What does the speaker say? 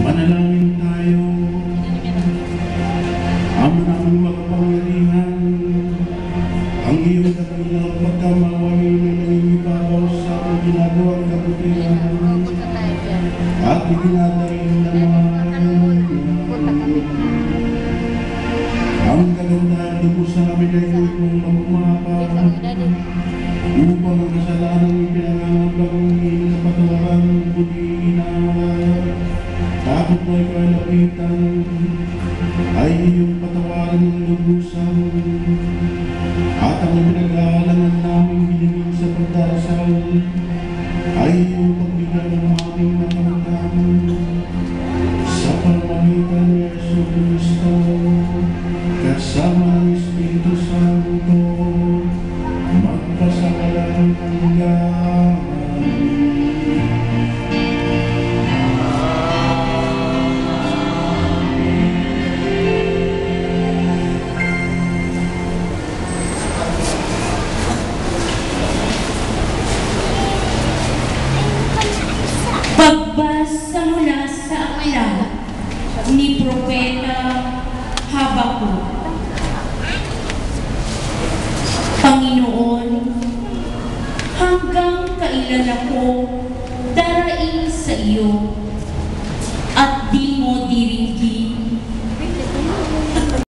Manalangin tayo. Ama namin makapangyarihan, ang iyong dakilang pagkamawain na nangingibabaw sa aming ginagawang kabutihan at itinatayin naman ang kagandahan dugo sa amin ay huwag mong magumapang upang ang kasalanang ipinangangabang inapatawaran kundi na takot mo ay kalapitan ay iyong patawaran ng lubusan at ang pinag-aalangan namin hilingin sa pagdarasal ay iyong pagbigay ng aming makamtan sa pamamagitan ni Yesu Cristo kasama ng Espiritu Santo magpasakalang hanggan. Pagbasa mula sa aklat ni Propeta Habakuk. Panginoon, hanggang kailan ako daraing sa iyo